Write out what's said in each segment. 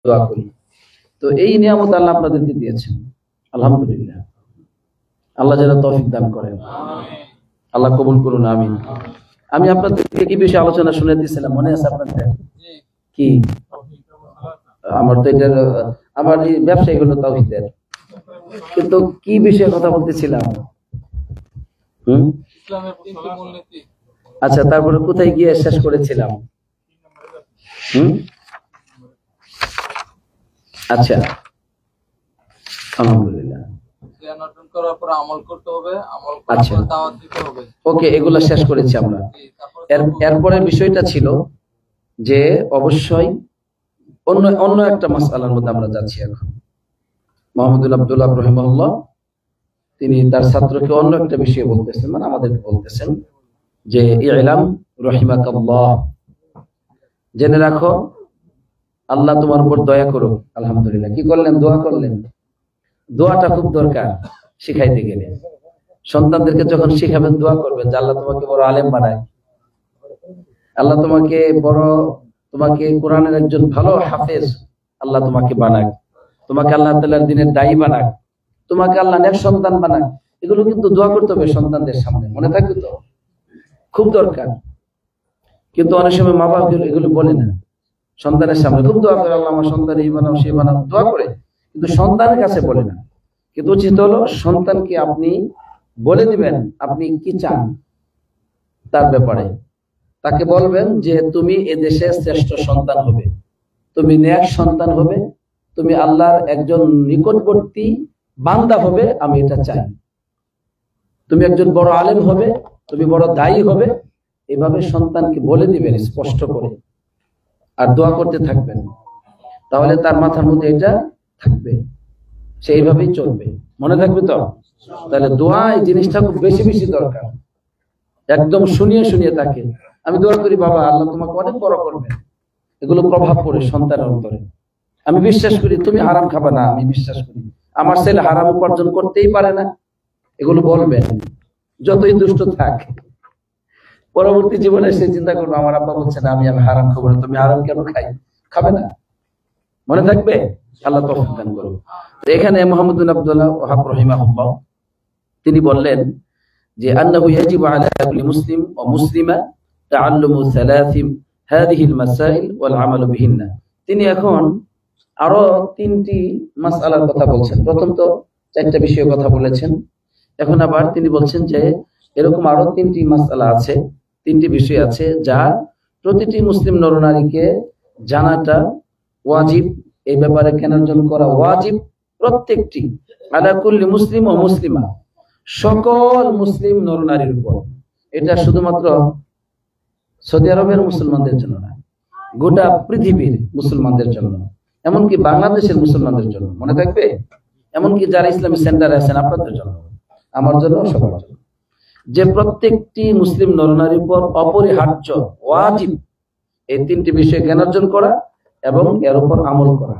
দোয়া করি। তো এই নিয়ামত আল্লাহ আপনাদেরকে দিয়েছেন, আলহামদুলিল্লাহ। আল্লাহ যেন তৌফিক দান করেন, আল্লাহ কবুল করুন, আমিন। আমি আপনাদেরকে কি বিষয়ে আলোচনা শুনে দিয়েছিলাম, মনে আছে আপনাদের? কি আমার তো এটা আমার এই ব্যবসায়ী হলো তাওহীদের, কিন্তু কি বিষয়ে কথা বলতেছিলাম? আচ্ছা, তারপরে কোথায় গিয়ে শেষ করেছিলাম? আচ্ছা, আলহামদুলিল্লাহ। আচ্ছা, ওকে, এগুলো শেষ করেছি আমরা। এরপরে বিষয়টা ছিল যে অবশ্যই অন্য একটা মাসআলার মধ্যে আমরা যাচ্ছি এখন। মুহাম্মদুল আব্দুল্লাহ রাহিমাহুল্লাহ তিনি তার ছাত্রকে অন্য একটা বিষয় বলতেছেন, মানে আমাদেরকে বলতেছেন যে ইলাম রাহিমাকাল্লাহ, জেনে রাখো আল্লাহ তোমার উপর দয়া করুক। আলহামদুলিল্লাহ। কি করলেন? দোয়া করলেন। দোয়াটা খুব দরকার শিখাইতে গেলে। সন্তানদেরকে যখন শিখাবেন দোয়া করবেন যে আল্লাহ তোমাকে বড় আলেম বানায়, আল্লাহ তোমাকে কোরআনের একজন ভালো হাফেজ আল্লাহ তোমাকে বানাক, তোমাকে আল্লাহ তাআলার দ্বীনের দায়ী বানাক, তোমাকে আল্লাহ নেক সন্তান বানাক। এগুলো কিন্তু দোয়া করতে হবে সন্তানদের সামনে, মনে থাকবে তো? খুব দরকার। কিন্তু অনেক সময় মা বাবা এগুলো বলে না, সন্তানের সামনে খুব দোয়া করে, আল্লাহ আমার সন্তান এই বানাও সেই বানাও, দোয়া করে, কিন্তু সন্তানের কাছে বলে না। কিন্তু উচিত হলো সন্তানকে আপনি বলে দিবেন আপনি কি চান তার ব্যাপারে। তাকে বলবেন যে তুমি এদেশের শ্রেষ্ঠ সন্তান হবে, তুমি নেক সন্তান হবে, তুমি আল্লাহর একজন নিকটবর্তী বান্দা হবে, আমি এটা চাই। তুমি একজন বড় আলেম হবে, তুমি বড় দায়ী হবে। এভাবে সন্তানকে বলে দিবেন স্পষ্ট করে, আর দোয়া করতে থাকবেন। তাহলে তার মাথার মধ্যে এটা থাকবে, সেইভাবেই চলবে, মনে থাকবে তো? তাহলে দোয়া এই জিনিসটা খুব বেশি বেশি দরকার। একদম শুনিয়ে শুনিয়ে তাকে আমি দোয়া করি বাবা আল্লাহ তোমাকে অনেক বড় করবেন, এগুলো প্রভাব পড়ে সন্তানের অন্তরে। আমি বিশ্বাস করি তুমি হারাম খাবে না, আমি বিশ্বাস করি আমার ছেলে হারাম উপার্জন করতেই পারে না, এগুলো বলবেন। যতই দুষ্ট থাক, পরবর্তী জীবনে সে চিন্তা করবে আমার আব্বা বলছে না আমি হারাম খাবো না, তুমি হারাম কেন খাবে না, মনে থাকবে। আল্লাহ তৌফিক দান করুন। এখানে মুহাম্মদ বিন আব্দুল্লাহ ওয়াহাব রাহিমাহুল্লাহ তিনি বললেন যে আন্নাহু ইয়াজিবু আলা কুল্লি মুসলিম ওয়া মুসলিমা তাআল্লুমু সালাসি হাদিহি আল-মাসাইল ওয়াল আমালু বিহিন্না। তিনি এখন আরো তিনটি মাসআলার কথা বলছেন। প্রথম তো চারটি বিষয়ের কথা বলেছেন, এখন আবার তিনি বলছেন যে এরকম আরো তিনটি মাসআলা আছে, তিনটি বিষয় আছে যা প্রতিটি মুসলিম নরনারীকে জানাটা ওয়াজিব, এই ব্যাপারে জ্ঞান অর্জন করা ওয়াজিব প্রত্যেকটি আলা কুল্লি মুসলিম ও মুসলিমা, সকল মুসলিম নরনারীর উপর। এটা শুধুমাত্র সৌদি আরবের মুসলমানদের জন্য না, গোটা পৃথিবীর মুসলমানদের জন্য, এমনকি বাংলাদেশের মুসলমানদের জন্য, মনে থাকবে। এমনকি যারা ইসলামী সেন্টারে আছেন আপনাদের জন্য, আমার জন্য, সবার জন্য, যে প্রত্যেকটি মুসলিম নরনারীর উপর অপরিহার্য ওয়াজিব এই তিনটি বিষয়ে জ্ঞান অর্জন করা এবং এর উপর আমল করা।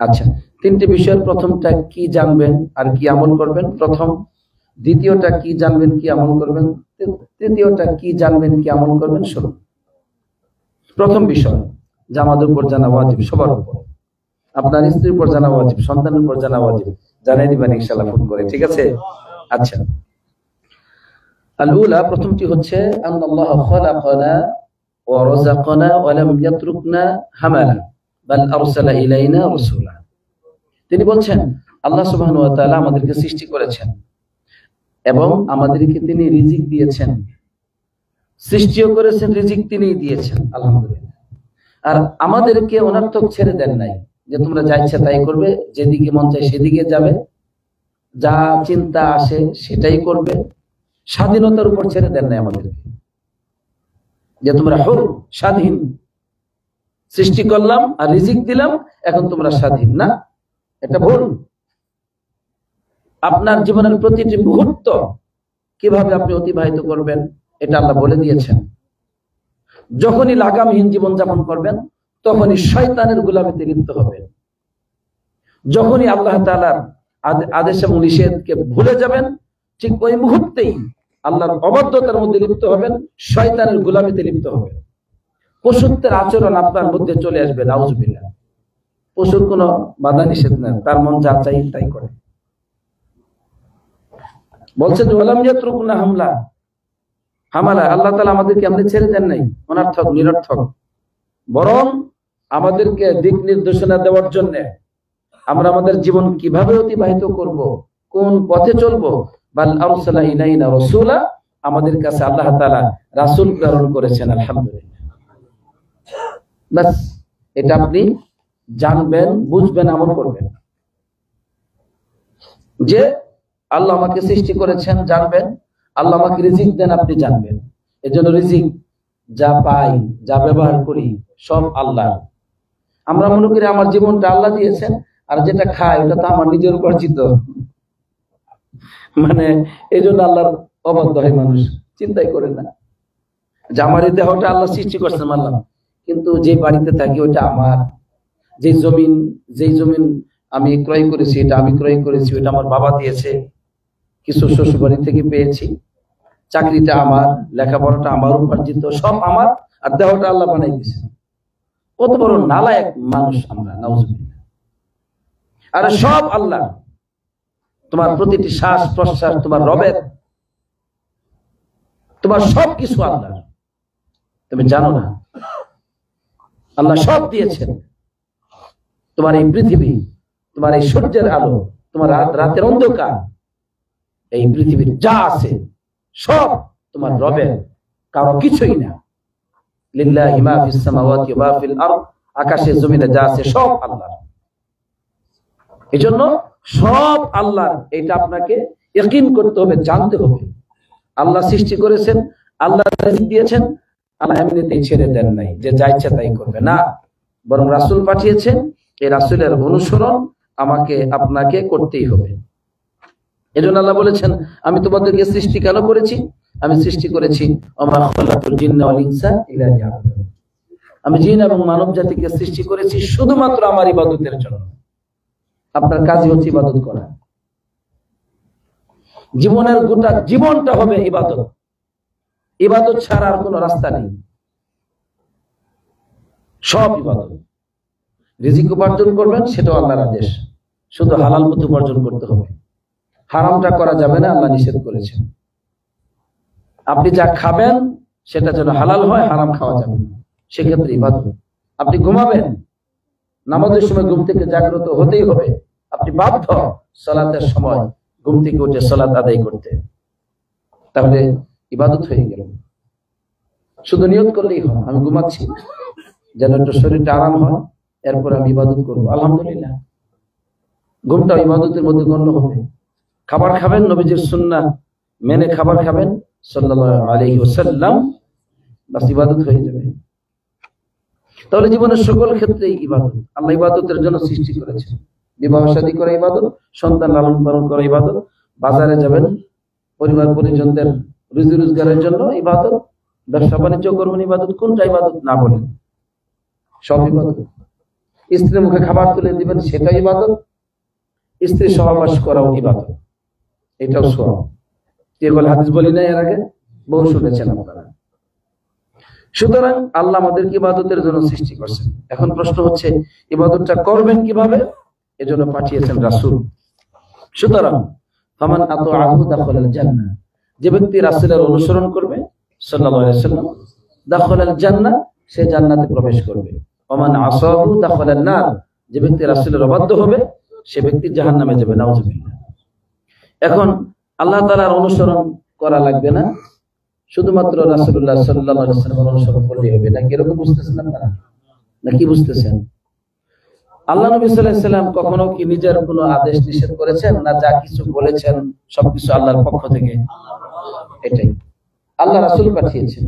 আচ্ছা, তিনটি বিষয়ের প্রথমটা কি জানবেন আর কি আমল করবেন, প্রথম। দ্বিতীয়টা কি জানবেন কি আমল করবেন, তৃতীয়টা কি জানবেন কি আমল করবেন। শুনুন, প্রথম বিষয় যা আমাদের উপর জানা ওয়াজিব, সবার উপর, আপনার স্ত্রীর উপর জানা ওয়াজিব, সন্তানের উপর জানা ওয়াজিব, জানাই দিবেন ইনশাআল্লাহ ফোন করে, ঠিক আছে? আচ্ছা, আল-উলা, প্রথমটি হচ্ছে আল্লাহ খালাকানা ওয়া রাযাকানা ওয়া লাম ইয়াতরুকনা হামালা বাল আরসালা ইলাইনা রাসূলা। তিনি বলছেন আল্লাহ সুবহানাহু ওয়া তাআলা আমাদেরকে সৃষ্টি করেছেন এবং আমাদেরকে তিনি রিজিক দিয়েছেন, সৃষ্টিও করেছেন, রিজিক তিনিই দিয়েছেন, আলহামদুলিল্লাহ। আর আমাদেরকে অনর্থক ছেড়ে দেন নাই যে তোমরা যা ইচ্ছা তাই করবে, যেদিকে মন চায় সেদিকে যাবে, যা চিন্তা আসে সেটাই করবে, স্বাধীনতার উপর ছেড়ে দেন নাই আমাদেরকে যে তোমরা হুর, স্বাধীন, সৃষ্টি করলাম আর রিজিক দিলাম এখন তোমরা স্বাধীন না, এটা ভুল। আপনার জীবনের প্রতিটি মুহূর্ত কিভাবে আপনি অতিবাহিত করবেন এটা আল্লাহ বলে দিয়েছেন। যখনই লাগামহীন জীবন যাপন করবেন তখনই শয়তানের গোলামিতে লিপ্ত হবেন। যখনই আল্লাহ তাআলার আদেশ এবং নিষেধকে ভুলে যাবেন ঠিক ওই মুহূর্তেই আল্লাহর অবাধ্যতার মধ্যে লিপ্ত হবেন, শয়তানের গোলামিতে লিপ্ত হবেন। পশুত্বের আচরণ আপনার মধ্যে চলে আসবে, নাউজুবিল্লাহ। পশুর কোনো বাধা নিষেধ নেই, তার মন যা চাই তাই করে। বলছেন হামালা, আল্লাহ তাআলা আমাদেরকে এমনি ছেড়ে দেন নাই অনর্থক নিরর্থক, বরং আমাদেরকে দিক নির্দেশনা দেওয়ার জন্য আমরা আমাদের জীবন কিভাবে অতিবাহিত করব, কোন পথে চলবো, বাল আরসালা ইলাইনা রাসূলা, আমাদের কাছে আল্লাহ তাআলা রাসূল প্রেরণ করেছেন। আলহামদুলিল্লাহ। বাস এটা আপনি জানবেন, বুঝবেন, আমল করবেন যে আল্লাহ আমাকে সৃষ্টি করেছেন, জানবেন আল্লাহ আমাকে রিজিক দেন, আপনি জানবেন। এজন্য রিজিক যা পাই, যা ব্যবহার করি সব আল্লাহ। আমরা মনে করি আমার জীবনটা আল্লাহ দিয়েছেন, আর যেটা খাই ওটা তো আমার নিজের উপার্জিত, মানে এই জন্য আল্লাহর অবাধ্য হয় মানুষ, চিন্তাই করে না যে আমার এই দেহটা আল্লাহ সৃষ্টি করছেন মানলাম, কিন্তু যে বাড়িতে থাকি ওটা আমার, যেই জমিন আমি ক্রয় করেছি এটা আমি ক্রয় করেছি, ওটা আমার বাবা দিয়েছে, কিছু শ্বশুর বাড়ি থেকে পেয়েছি, চাকরিটা আমার, লেখাপড়াটা আমার উপার্জিত, সব আমার, আর দেহটা আল্লাহ বানাই দিয়েছে। কত বড় নালায়েক মানুষ আমরা, নাউজুবিল্লাহ। আর সব আল্লাহ, তোমার প্রতিটি শ্বাস প্রশ্বাস তোমার রবের, তোমার সব কিছু আল্লাহ, তুমি জানো না? আল্লাহ সব দিয়েছেন। তোমার এই পৃথিবী, তোমার এই সূর্যের আলো, তোমার রাতের অন্ধকার, এই পৃথিবীর যা আছে সব তোমার রবের, কারো কিছুই না। লিল্লাহি মা ফিস সামাওয়াতি ওয়া ফিল আরদ, আকাশে জমিনে যা আছে সব আল্লাহর। এজন্য সব আল্লাহর, এটা আপনাকে ইয়াকিন করতে হবে, জানতে হবে। আল্লাহ সৃষ্টি করেছেন, আল্লাহ রিজিক দিয়েছেন, আল্লাহ এমনিতেই ছেড়ে দেন নাই যে যা ইচ্ছা তাই করবে না, বরং রাসূল পাঠিয়েছেন। এই রাসূলের অনুসরণ আমাকে আপনাকে করতেই হবে। এজন্য আল্লাহ বলেছেন, আমি তোমাদেরকে সৃষ্টি কেন করেছি? আমি সৃষ্টি করেছি ওমা খালাকুল জিন্না ওয়াল ইনসা ইল্লা লিয়াবুদুন, আমি জিন এবং মানব জাতিকে সৃষ্টি করেছি শুধুমাত্র আমার ইবাদতের জন্য। আপনার কাজই হচ্ছে ইবাদত করা। জীবনের গোটা জীবনটা হবে ইবাদত, ইবাদত ছাড়া আর কোনো রাস্তা নেই, সব ইবাদত। রিজিক উপার্জন করবেন সেটাও আল্লাহর আদেশ, শুধু হালাল পথে উপার্জন করতে হবে, হারামটা করা যাবে না, আল্লাহ নিষেধ করেছেন। আপনি যা খাবেন সেটা যেন হালাল হয়, হারাম খাওয়া যাবে না, সেক্ষেত্রে ইবাদত। আপনি ঘুমাবেন, নামাজের সময় ঘুম থেকে জাগ্রত হতেই হবে, আপনি বাধ্য সালাতের সময় ঘুম থেকে উঠে সালাত আদায় করতে, তাহলে ইবাদত হয়ে গেল। শুধু নিয়ত করলেই হয়, আমি ঘুমাচ্ছি যেন একটু শরীরটা আরাম হয়, এরপর আমি ইবাদত করবো, আলহামদুলিল্লাহ, ঘুমটা ইবাদতের মধ্যে গণ্য হবে। খাবার খাবেন, নবীজির সুন্নাহ মেনে খাবার খাবেন সাল্লাল্লাহু আলাইহি ওয়াসাল্লাম, বাস ইবাদত হয়ে যাবে। তাহলে জীবনের সকল ক্ষেত্রেই ইবাদত। আল্লাহ ইবাদতের জন্য সৃষ্টি করেছেন। বিবাহ শাদী করা ইবাদত, সন্তান লালন পালন করা ইবাদত, বাজারে যাবেন পরিবার পরিজনদের রুজি রোজগারের জন্য ইবাদত, ব্যবসা বাণিজ্য করবেন ইবাদত, কোনটা ইবাদত না বলেন? সব ইবাদত। স্ত্রীর মুখে খাবার তুলে দিবেন সেটা ইবাদত, স্ত্রী সহবাস করাও ইবাদত, এটাও সওয়াব। এগুলো হাদিস বলি না, এর আগে বহু শুনেছেন আপনারা। সুতরাং আল্লাহ আমাদেরকে ইবাদতের জন্য সৃষ্টি করছেন। এখন প্রশ্ন হচ্ছে ইবাদতটা করবেন কিভাবে? এজন্য পাঠিয়েছেন রাসূল। সুতরাং ফামান আতাআহু দাখালাল জান্নাহ, যে ব্যক্তি রাসূলের অনুসরণ করবে সাল্লাল্লাহু আলাইহি ওয়াসাল্লাম, দাখালাল জান্নাহ, সে জান্নাতে প্রবেশ করবে। ওমান আসাহু দাখালান নার, যে ব্যক্তি রাসূলের অবাধ্য হবে সে ব্যক্তি জাহান্নামে যাবে, নাউজুবিল্লাহ। এখন আল্লাহ তাআলার অনুসরণ করা লাগবে না, শুধুমাত্র রাসূলুল্লাহ সাল্লাল্লাহু আলাইহি ওয়াসাল্লামের অনুসরণ করলেই হবে, নাকি এরকম বুঝতেছেন আপনারা? নাকি বুঝতেছেন? আল্লাহ নবী সাল্লাল্লাহু আলাইহি ওয়াসাল্লাম কখনো কি নিজের কোনো আদেশ নিষেধ করেছেন? না যা কিছু বলেছেন সবকিছু আল্লাহর পক্ষ থেকে? এটাই আল্লাহ রাসূল পাঠিয়েছেন।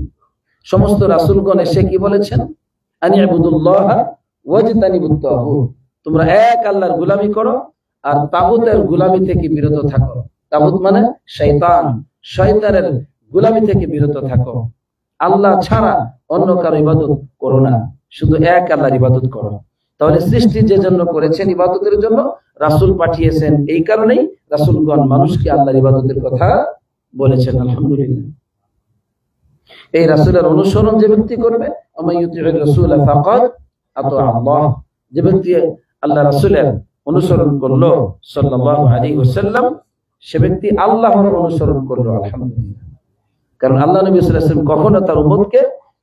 সমস্ত রাসূলগণ এসে কি বলেছেন? আনি ইবুদুল্লাহ ওয়াজতানিবুত তাগুত, তোমরা এক আল্লাহর গোলামি করো আর তাগুতের গোলামি থেকে বিরত থাকো। তাগুত মানে শয়তান, শয়তানের গোলামি থেকে বিরত থাকো। আল্লাহ ছাড়া অন্য কারো ইবাদত করো না, শুধু এক আল্লাহর ইবাদত করো। তাহলে সৃষ্টি যে জন্য করেছেন ইবাদতের জন্য, রাসূল পাঠিয়েছেন এই কারণেই রাসূলগণ মানুষকে আল্লাহর ইবাদতের কথা বলেছেন। আলহামদুলিল্লাহ। এই রাসূলের অনুসরণ যে ব্যক্তি করবে, আমাইয়ুতির রাসূল ফাকাদ আতা আল্লাহ, যে ব্যক্তি আল্লাহ রাসূলের অনুসরণ করলো সাল্লাল্লাহু আলাইহি ওয়াসাল্লাম, সে ব্যক্তি আল্লাহর অনুসরণ করলো। আলহামদুলিল্লাহ। কারণ আল্লাহ নবী সাল্লাল্লাহু আলাইহি ওয়াসাল্লাম কখনো তার উম্মতকে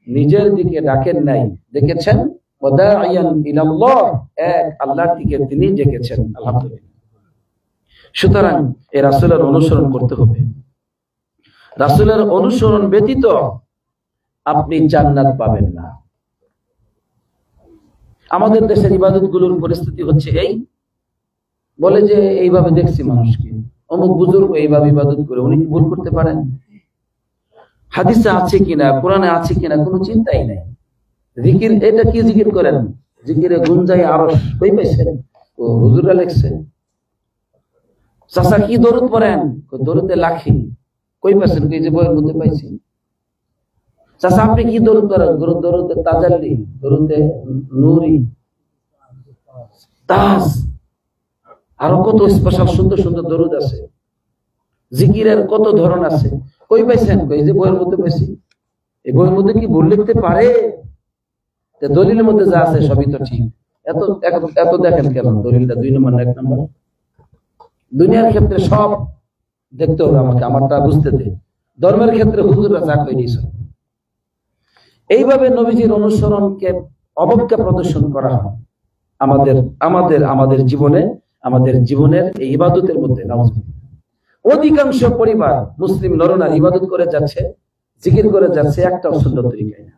নিজের দিকে ডাকেন নাই, ডেকেছেন ওয়াদাইয়ান ইলাল্লাহ, এক আল্লাহর দিকে তিনি ডেকেছেন। আলহামদুলিল্লাহ। সুতরাং এই রাসূলের অনুসরণ করতে হবে। রাসূলের অনুসরণ ব্যতীত আপনি জান্নাত পাবেন না। আমাদের দেশের ইবাদতগুলোর পরিস্থিতি হচ্ছে এই, বলে যে এইভাবে দেখছি মানুষকে, অমুক বুজুর্গ এইভাবে ইবাদত করে, উনি কি ভুল করতে পারেন? হাদিসে আছে কিনা, কোরআনে আছে কিনা কোনো চিন্তাই নাই। জিকির, এটা কি জিকির করেন? জিকিরে গুঞ্জাই আরশ, কই পাইছেন? ও হুজুররা লেখছে। চাচা কি দরুদ পড়েন? দরুদে লাখি, কই পাইছেন? কই যে বইয়ের মধ্যে পাইছি। চাচা আপনি কি দরুদ করেন? দরুদে তাজাল্লি, দরুদে নূরি, তাজ, আরো কত স্পেশাল সুন্দর সুন্দর দরুদ আছে। জিকিরের কত ধরন আছে, কই পাইছেন? কই যে বইয়ের মধ্যে পাইছি। এই বইয়ের মধ্যে কি ভুল লিখতে পারে? দলিলের মধ্যে যা আছে সবই তো ঠিক। এত এত দেখেন কেন দলিলটা 2 নম্বর না 1 নম্বর? দুনিয়ার ক্ষেত্রে সব দেখতে হবে আমাকে, আমারটা বুঝতে দে। ধর্মের ক্ষেত্রে হুজুররা যা কই দিয়েছে। এইভাবে নবীজির অনুসরণকে অবজ্ঞা প্রদর্শন করা হয় আমাদের জীবনে, আমাদের জীবনের এই ইবাদতের মধ্যে। অধিকাংশ পরিবার মুসলিম নরনারী ইবাদত করে যাচ্ছে, জিকির করে যাচ্ছে, একটাও সুন্নত তরিকায় না।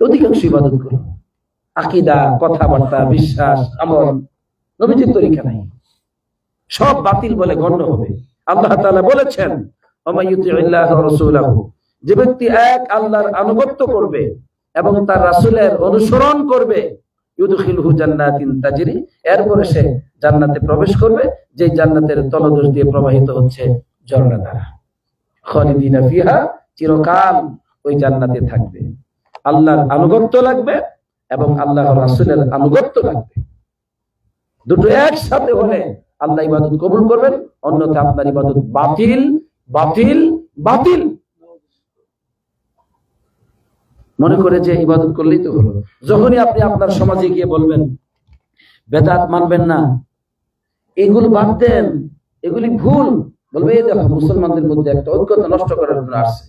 অধিকাংশ ইবাদত করে আকীদা, কথাবার্তা, বিশ্বাস, আমল নবীজির তরিকা নাই, সব বাতিল বলে গণ্য হবে। আল্লাহ তাআলা বলেছেন, ওয়া ইউতিউল্লাহ ওয়া রাসূলাহু, যে ব্যক্তি এক আল্লাহর আনুগত্য করবে এবং তার রাসূলের অনুসরণ করবে, ইউদখিলহু জান্নাতিন তাজরি, এরপরে সে জান্নাতে প্রবেশ করবে, যে জান্নাতের তলদেশ দিয়ে প্রবাহিত হচ্ছে ঝর্ণাধারা। খালিদিনা ফিহা, চিরকাল ওই জান্নাতে থাকবে। আল্লাহর আনুগত্য লাগবে এবং আল্লাহর রাসূলের আনুগত্য লাগবে। দুটো একসাথে হলে আল্লাহ ইবাদত কবুল করবেন, অন্যথা আপনার ইবাদত বাতিল বাতিল বাতিল। মনে করে যে ইবাদত করলেই তো হলো। যখনই আপনি আপনার সমাজে গিয়ে বলবেন বেদাত মানবেন না, এগুলো বাদ দেন, এগুলি ভুল, বলবে এই দেখো মুসলমানদের মধ্যে একটা ঐক্যতা নষ্ট করার জন্য আসছে,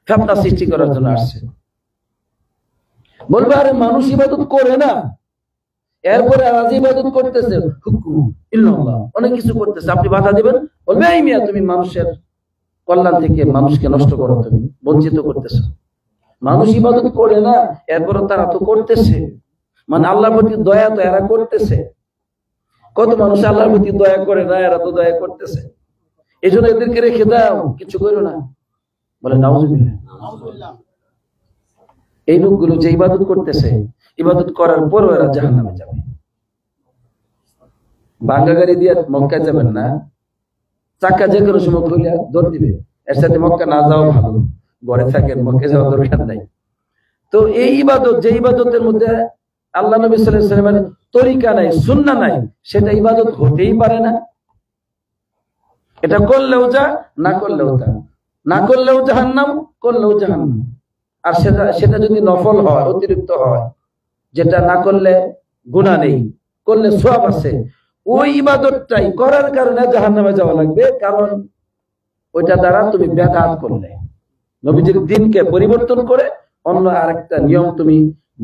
ফিতনা সৃষ্টি করার জন্য আসছে। বলবে আরে মানুষ ইবাদত করে না, এরপরে আজ ইবাদত করতেছে, হুকুম ইল্লাল্লাহ, অনেক কিছু করতেছে, আপনি বাধা দিবেন? বলবে এই মিয়া তুমি মানুষের কল্যাণ থেকে মানুষকে নষ্ট করো, তুমি বঞ্চিত করতেছো। মানুষ ইবাদত করে না, এরপরে তারা তো করতেছে, মানে আল্লাহর প্রতি দয়া তো এরা করতেছে। কত মানুষ আল্লাহর প্রতি দয়া করে না, এরা তো দয়া করতেছে। এই জন্য এদেরকে রেখে দাও, কিছু করো না। বলে নাউজুবিল্লাহ। এই লোকগুলো যে ইবাদত করতেছে, ইবাদত করার পরও এরা জাহান্নামে যাবে। ভাঙ্গা গাড়ি দিয়ে মক্কায় যাবেন না, চাকা যে কোনো সময় খুলে দৌড় দিবে, এর সাথে মক্কা না যাওয়া ভালো, ঘরে থাকেন, মক্কায় যাওয়া দরকার নাই। তো এই ইবাদত, যে ইবাদতের মধ্যে আল্লাহ নবী সাল্লাল্লাহু আলাইহি ওয়াসাল্লামের তরিকা নাই, সুন্নাহ নাই, সেটা ইবাদত হতেই পারে না। এটা করলেও যা, না করলেও তা, না করলেও জাহান্নাম, করলেও জাহান্নাম। আর সেটা যদি নফল হয়, অতিরিক্ত হয়, যেটা না করলে গুনাহ নেই, করলে সওয়াব আছে, ওই ইবাদতটাই করার কারণে জাহান্নামে যাওয়া লাগবে। কারণ ওইটা দ্বারা তুমি বেদাত করলে, নবীজির দ্বীনকে পরিবর্তন করে অন্য আরেকটা নিয়ম তুমি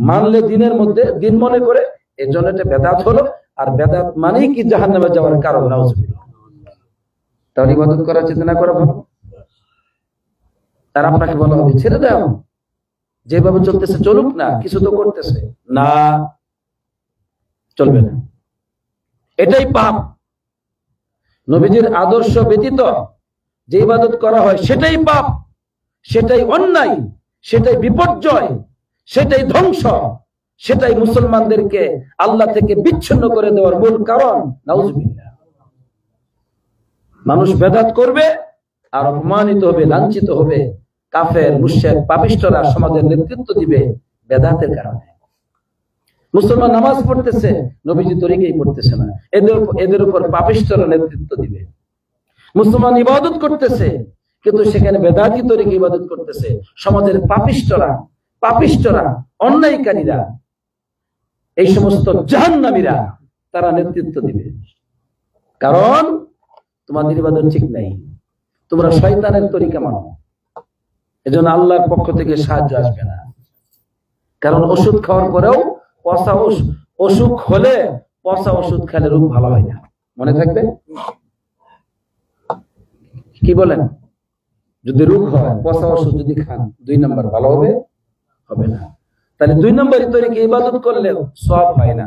মানলে দ্বীনের মধ্যে, দ্বীন মনে করে, এই জন্য এটা বেদাত হলো। আর বেদাত মানেই কি জাহান্নামে যাওয়ার কারণ। নাউজুবিল্লাহ। তাহলে ইবাদত করার চেষ্টা করা ভালো। আর আপনাকে বলা হবে ছেড়ে দাও, যেভাবে চলতেছে চলুক না, কিছু তো করতেছে না, চলবে না, এটাই পাপ। নবীজির আদর্শ ব্যতীত যে ইবাদত করা হয় সেটাই পাপ, সেটাই অন্যায়, সেটাই বিপর্যয়, সেটাই ধ্বংস, সেটাই মুসলমানদেরকে আল্লাহ থেকে বিচ্ছিন্ন করে দেওয়ার মূল কারণ। নাউজুবিল্লাহ। মানুষ বেদাত করবে আর অপমানিত হবে, লাঞ্ছিত হবে। কাফের, মুশরিক, পাপিষ্ঠরা সমাজের নেতৃত্ব দিবে বেদাতের কারণে। মুসলমান নামাজ পড়তেছে, নবীজি তরিকাই পড়তেছে না, এদের উপর পাপিষ্ঠরা নেতৃত্ব দিবে। মুসলমান ইবাদত করতেছে, কিন্তু সেখানে বেদাতি তরিকা ইবাদত করতেছে, সমাজের পাপিষ্ঠরা অন্যায়কারীরা এই সমস্ত জাহান্নামীরা তারা নেতৃত্ব দিবে। কারণ তোমাদের ইবাদত ঠিক নাই, তোমরা শয়তানের তরিকা মানো, এজন্য আল্লাহর পক্ষ থেকে সাহায্য আসবে না। কারণ ওষুধ খাওয়ার পরেও অসুখ হলে পচা ওষুধ খেলে রোগ ভালো হয় না, মনে থাকবে। কি বলেন? যদি রোগ হয় পচা ওষুধ যদি খান 2 নাম্বার ভালো হবে? হবে না। তাহলে 2 নম্বরই তরিকে ইবাদত করলে সওয়াব হয় না,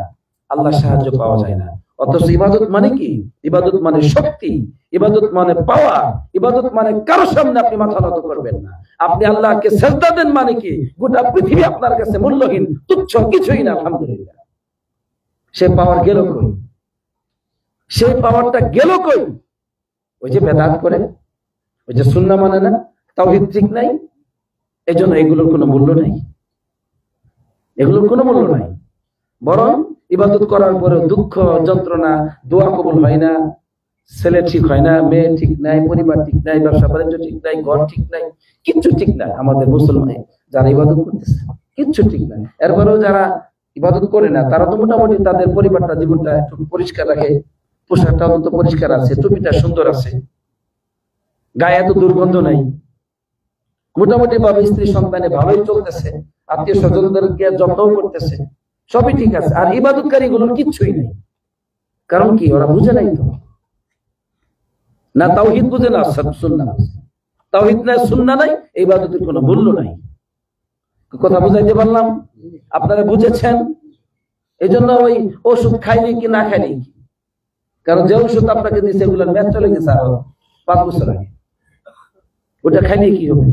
আল্লাহ সাহায্য পাওয়া যায় না। অথচ ইবাদত মানে কি? ইবাদত মানে শক্তি, ইবাদত মানে পাওয়া, ইবাদত মানে কারো সামনে আপনি মাথা নত করবেন না। আপনি আল্লাহকে সেজদা দেন মানে কি? গোটা পৃথিবী আপনার কাছে মূল্যহীন, তুচ্ছ, কিছুই না। আলহামদুলিল্লাহ। সে পাওয়ার গেল কই? সেই পাওয়ারটা গেল কই? ওই যে বেদাত করে, ওই যে সুন্নাহ মানে না, তাওহীদ ঠিক নাই, এজন্য এগুলোর কোনো মূল্য নাই, এগুলোর কোনো মূল্য নাই। বরং ইবাদত করার পরে দুঃখ যন্ত্রণা, দোয়া কবুল হয় না, ছেলে ঠিক হয় না, মেয়ে ঠিক নাই, পরিবার ঠিক নাই, ব্যবসা বাণিজ্য ঠিক নাই, ঘর ঠিক নাই, কিচ্ছু ঠিক নাই। আমাদের মুসলমান যারা ইবাদত করতেছে কিচ্ছু ঠিক নাই। এরপরেও যারা ইবাদত করে না তারা তো মোটামুটি তাদের পরিবারটা, জীবনটা একটু পরিষ্কার রাখে, পোশাকটা অন্তত পরিষ্কার আছে, টুপিটা সুন্দর আছে, গায়ে এত দুর্গন্ধ নাই, মোটামুটি ভাবে স্ত্রী সন্তানে ভালোই চলতেছে, আত্মীয় স্বজনদেরকে যত্ন করতেছে, সবই ঠিক আছে। আর ইবাদতকারী গুলোর কিচ্ছুই নেই। কারণ কি? ওরা বুঝে নাই তো, না তাওহীদ বুঝে, না সুন্নাহ বুঝে। তাওহীদ নাই, সুন্নাহ নাই, এই ইবাদতের কোনো মূল্য নাই। কথা বুঝাইতে পারলাম? আপনারা বুঝেছেন? এই জন্য ওই ওষুধ খাইনি কি না খাইনি কি, কারণ যে ওষুধ আপনাকে দিচ্ছে এগুলোর ম্যাচ চলে গেছে আরো 5 বছর আগে, ওটা খাইনি কি হবে?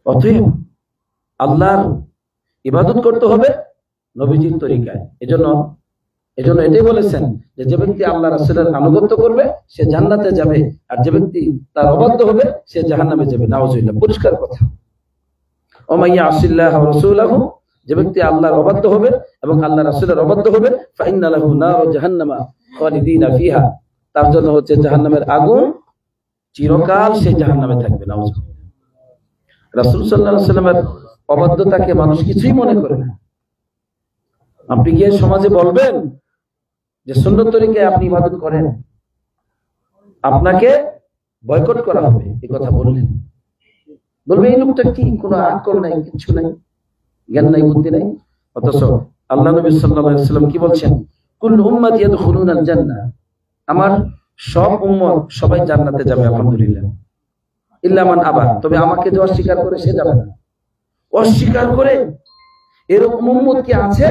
অতএব আল্লাহর ইবাদত করতে হবে নবীজির তরিকায়। এজন্য এটাই বলেছেন যে যে ব্যক্তি আল্লাহ রাসূলের আনুগত্য করবে সে জান্নাতে যাবে, আর যে ব্যক্তি তার অবাধ্য হবে সে জাহান্নামে যাবে। নাউযুবিল্লাহ। পরিষ্কার কথা। ওমাইয়া আসিল্লাহ ওয়া রাসূলাহু, যে ব্যক্তি আল্লাহর অবাধ্য হবে এবং আল্লাহ রাসূলের অবাধ্য হবে, ফাইন্না লাহু নারু জাহান্নামা খালিদিনা ফিহা, তার জন্য হচ্ছে জাহান্নামের আগুন, চিরকাল সে জাহান্নামে থাকবে। নাউযুবিল্লাহ। রাসূল সাল্লাল্লাহু আলাইহি ওয়াসাল্লামের অবাধ্যতাকে মানুষ কিছুই মনে করে না। আপনি গিয়ে সমাজে বলবেন যে সুন্নত তরিকায় আপনি ইবাদত করেন, আপনাকে বয়কট করা হবে, এই কথা বললেন, বলবে এই লোকটা কি, কোনো আকল নাই, কিছু নাই, জ্ঞান নাই, বুদ্ধি নাই। অথচ আল্লাহ নবী সাল্লাল্লাহু আলাইহি ওয়াসাল্লাম কি বলছেন? কুল্লু উম্মতি ইয়াদখুলুনাল জান্নাহ, আমার সব উম্মত সবাই জান্নাতে যাবে আলহামদুলিল্লাহ, ইল্লা মান আবা, তবে আমাকে যে অস্বীকার করে সে যাবে না। অস্বীকার করে এরকম উম্মত কি আছে?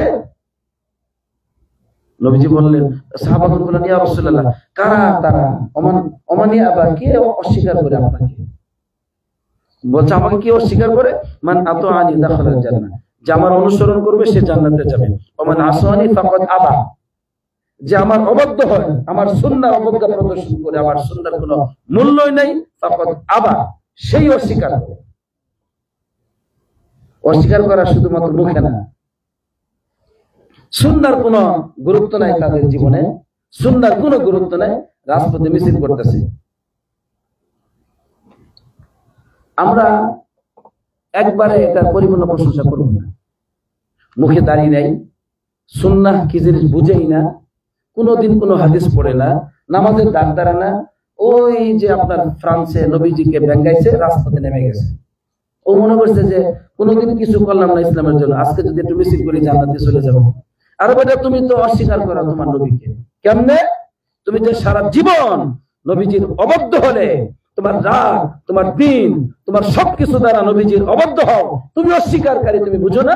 নবীজি বললেন, সাহাবাগণ বললেন, ইয়া রাসূলুল্লাহ, কারা তারা? ওমানি আবা, কে অস্বীকার করে আপনাকে? বলছে, আমাকে কি অস্বীকার করে? মান আতাআনি দাখালাল জান্নাহ, যে আমার অনুসরণ করবে সে জান্নাতে যাবে। ওমান আসানি ফাকাদ আবা, যে আমার অবাধ্য হয়, আমার সুন্নাহ অবজ্ঞা প্রদর্শন করে, আমার সুন্নাহর কোনো মূল্যই নাই, ফাকাদ আবা, সেই অস্বীকার করে। অস্বীকার করা শুধুমাত্র মুখে না, সুন্নাহর কোনো গুরুত্ব নাই তাদের জীবনে, সুন্নাহর কোনো গুরুত্ব নাই, রাজপথে মিছিল করতেছে। আমরা একবারে এটা পরিপূর্ণ প্রশংসা করব না, মুখে দাঁড়িয়ে নাই, সুন্নাহ কি জিনিস বুঝেই না, কোনোদিন কোনো হাদিস পড়ে না, নামাজের দাঁড় দাঁড়া না, ওই যে আপনার ফ্রান্সে নবীজিকে ব্যঙ্গাইছে, রাজপথে নেমে গেছে। ও মনে করছে যে কোনোদিন কিছু করলাম না ইসলামের জন্য, আজকে যদি একটু মিছিল করি জান্নাতে চলে যাবো। আর বেটা, তুমি তো অস্বীকার করো তোমার নবীকে। কেমনে? তুমি যে সারা জীবন নবীজির অবাধ্য হলে, তোমার রাগ, তোমার দিন, তোমার সবকিছু দ্বারা নবীজির অবাধ্য হও, তুমি অস্বীকারী, তুমি বুঝো না?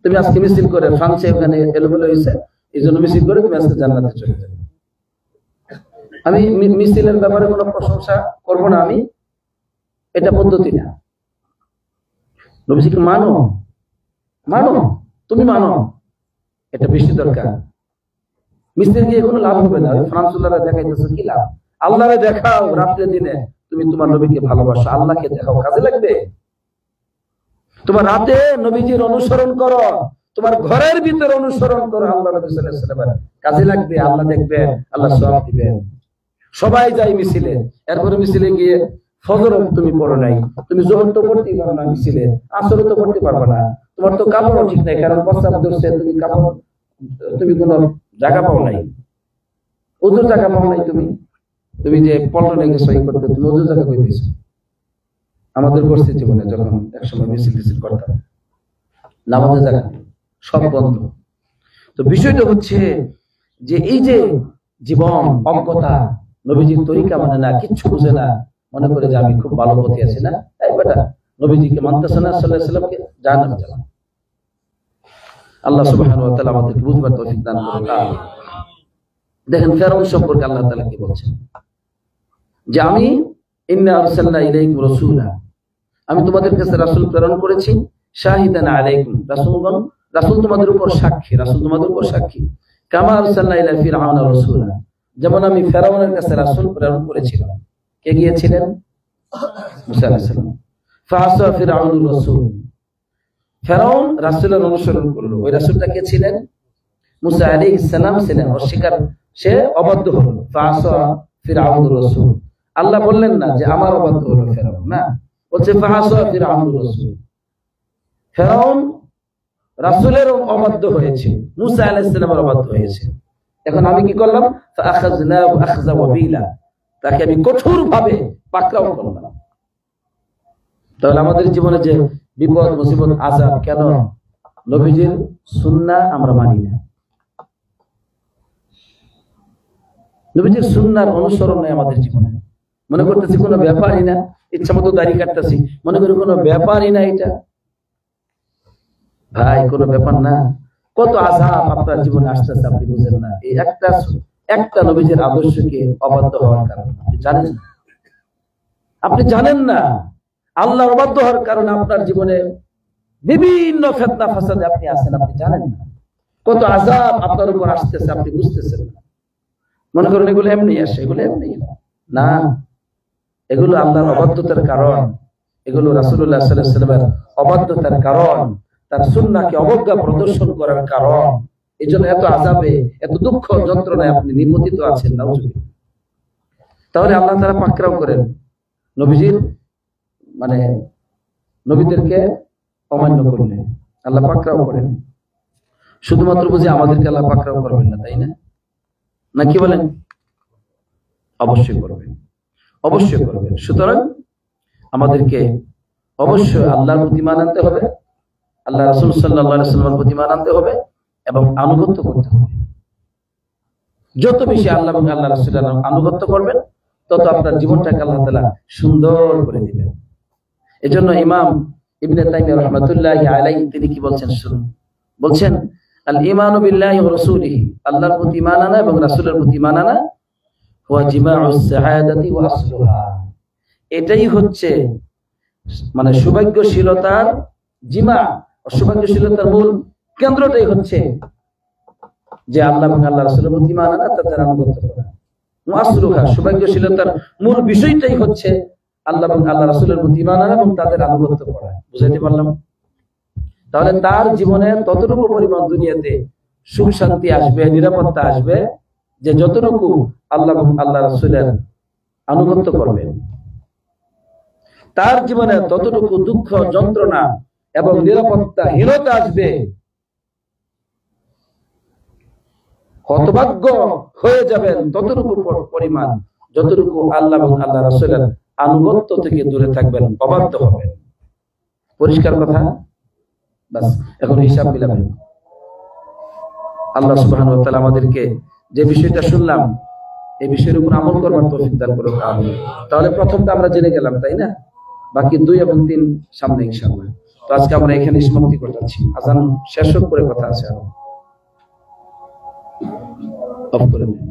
তুমি আজকে মিছিল করে, ফ্রান্সে ওখানে এলোমেলো হয়েছে, এই জন্য মিছিল করে তুমি আজকে জান্নাতে চলে যাবে। আমি মিছিলের ব্যাপারে কোনো প্রশংসা করব না, আমি এটা পদ্ধতি না। নবীজিকে মানো, তুমি মানো, এটা বেশি দরকার। মিছিল দিয়ে কোনো লাভ হবে না। ফ্রান্সুল্লাহরা দেখাইতেছে কি লাভ? আল্লাহরে দেখাও রাত্রে দিনে, তুমি তোমার নবীকে ভালোবাসো, আল্লাহকে দেখাও, কাজে লাগবে। তোমার রাতে নবীজির অনুসরণ করো, তোমার ঘরের ভিতরে অনুসরণ করো আল্লাহ নবী সাল্লাল্লাহু আলাইহি ওয়াসাল্লাম, কাজে লাগবে, আল্লাহ দেখবেন, আল্লাহ সওয়াব দিবেন। সবাই যায় মিছিলে, এরপরে মিছিলে গিয়ে ফজর তুমি পড়ো নাই, তুমি যোহর তো পড়তেই পারো না, মিছিলে আসর তো পড়তে পারবে না, তোমার তো কাপড়ও ঠিক নাই, কারণ প্রস্তাব ধরছে, তুমি কাপড়, তুমি কোনো জায়গা পাও নাই, ওদের জায়গা পাও নাই, তুমি যে পল্টনে গেছো সই করতে, তুমি ওদের জায়গা কই দিয়েছো? আমাদের করছে জীবনে যখন একসময় মিছিল করতাম, নামাজের জায়গা সব বন্ধ। তো বিষয়টা হচ্ছে যে এই যে জীবন অজ্ঞতা, নবীজির তরিকা মানে না, কিচ্ছু বুঝে না, মনে করে যে আমি খুব ভালো পথে আছি। না, এই বেটা নবীজিকে মানতেছে না, সাল্লাল্লাহু আলাইহি ওয়াসাল্লামকে জাহান্নামে যাবে। আল্লাহ সুবহানাহু ওয়া তাআলা আমাদেরকে বুঝবার তৌফিক দান করুন। দেখেন ফেরাউন সম্পর্কে আল্লাহ তাআলা কি বলছেন, যে আমি ইন্না আরসালনা ইলাইকুম রাসূলা, আমি তোমাদের কাছে রাসূল প্রেরণ করেছি, শাহিদান আলাইকুম, রাসূলগণ, রাসূল তোমাদের উপর সাক্ষী, রাসূল তোমাদের উপর সাক্ষী, কামা আরসালনা ইলা ফিরআউনা রাসূলা, যেমন আমি ফেরাউনের কাছে রাসূল প্রেরণ করেছিলাম। কে গিয়েছিলেন? মুসা আলাইহিস সালাম। ফাআসা ফিরআউনুর রাসূল, ফেরাউন রাসূলের অনুসরণ করলো। ওই রাসূলটা কে ছিলেন? মুসা আলাইহিস সালাম ছিলেন। অস্বীকার, সে অবাধ্য হলো। ফাআসা ফিরআউনুর রাসূল, আল্লাহ বললেন না যে আমার অবাধ্য হলো ফেরাউন, না, বলছে ফাআসা ফিরআউনুর রাসূল, ফেরাউন রাসূলের অবাধ্য হয়েছে, মুসা আলাইহিস সালামের অবাধ্য হয়েছে। এখন আমি কি করলাম? ফাআখাযনাহু আখযা ওয়াবিলা, তাকে আমি কঠোরভাবে পাকড়াও করলাম। তাহলে আমাদের জীবনে যে বিপদ, মুসিবত, আযাব, কেন? নবীজির সুন্নাহ আমরা মানি না, নবীজির সুন্নাহর অনুসরণ নেই আমাদের জীবনে। মনে করতেছি কোনো ব্যাপারই না, ইচ্ছা মতো দাড়ি কাটতেছি, মনে করি কোনো ব্যাপারই না। এটা ভাই কোনো ব্যাপার না। কত আযাব আপনার জীবনে আসতেছে আপনি বুঝেন না, এই একটা নবীজির আদর্শকে অবাধ্য হওয়ার কারণে। আপনি জানেন না, আপনি জানেন না, আল্লাহর অবাধ্য হওয়ার কারণে আপনার জীবনে বিভিন্ন ফিতনা ফাসাদে আপনি আছেন, আপনি জানেন না। কত আযাব আপনার উপর আসতেছে আপনি বুঝতেছেন না। মনে করেন এগুলো এমনি আসে, এগুলো এমনি না, এগুলো আল্লাহর অবাধ্যতার কারণ, এগুলো রাসূলুল্লাহ সাল্লাল্লাহু আলাইহি ওয়াসাল্লামের অবাধ্যতার কারণ, তার সুন্নাহকে অবজ্ঞা প্রদর্শন করার কারণ। এজন্য এত আযাবে, এত দুঃখ যন্ত্রণায় আপনি নিপতিত আছেন। নাউজুবিল্লাহ। তাহলে আল্লাহ তাআলা পাকড়াও করেন নবীজির, মানে নবীদেরকে অমান্য করলে আল্লাহ পাকড়াও করেন। শুধুমাত্র বুঝি আমাদেরকে আল্লাহ পাকড়াও করবেন না, তাই না? না কি বলেন? অবশ্যই করবেন, অবশ্যই করবেন। সুতরাং আমাদেরকে অবশ্যই আল্লাহর প্রতি ঈমান আনতে হবে, আল্লাহ রাসূল সাল্লাল্লাহু আলাইহি ওয়াসাল্লামের প্রতি ঈমান আনতে হবে এবং আনুগত্য করতে হবে। যত বেশি আল্লাহ এবং আল্লাহ রাসূলের আনুগত্য করবেন, তত আপনার জীবনটাকে আল্লাহ তাআলা সুন্দর করে দিবেন। এজন্য ইমাম ইবনে তাইমিয়া রাহমাতুল্লাহি আলাইহি তিনি কি বলছেন শুনুন। বলছেন আল ঈমানু বিল্লাহি ওয়া রাসূলিহি, আল্লাহর প্রতি ঈমান আনা এবং রাসূলের প্রতি ঈমান আনা, ওয়া জিমাউস সাআদাতি ওয়া আসলুহা, এটাই হচ্ছে মানে সৌভাগ্যশীলতার জিমা, সৌভাগ্যশীলতার মূল কেন্দ্রটাই হচ্ছে যে আল্লাহ এবং আল্লাহ রাসূলের প্রতি ঈমান আনা, তাদের আনুগত্য করা। ওয়া আসলুহা, সৌভাগ্যশীলতার মূল বিষয়টাই হচ্ছে আল্লাহ এবং আল্লাহ রাসূলের প্রতি ঈমান আনা এবং তাদের আনুগত্য করা। বুঝাইতে পারলাম? তাহলে তার জীবনে ততটুকু পরিমাণ দুনিয়াতে সুখ শান্তি আসবে, নিরাপত্তা আসবে, যে যতটুকু আল্লাহ এবং আল্লাহ রাসূলের আনুগত্য করবেন, তার জীবনে ততটুকু দুঃখ, যন্ত্রণা এবং নিরাপত্তাহীনতা আসবে। হতভাগ্য হয়ে যাবেন ততটুকু পরিমাণ যতটুকু আল্লাহ এবং আল্লাহ রাসূলের আনুগত্য থেকে দূরে থাকবেন, অবাধ্য হবেন। পরিষ্কার কথা? বাস, এখন হিসাব মিলাবেন। আল্লাহ সুবহানাহু ওয়া তাআলা আমাদেরকে যে বিষয়টা শুনলাম, এই বিষয়ের উপর আমল করবার তৌফিক দান করুন। আমিন। তাহলে প্রথমটা আমরা জেনে গেলাম, তাই না? বাকি 2 এবং 3 সামনে ইনশাআল্লাহ। তো আজকে আমরা এখানে সমাপ্তি করতেছি, আযান শেষ করে কথা আছে আরো। অফ করে দিন।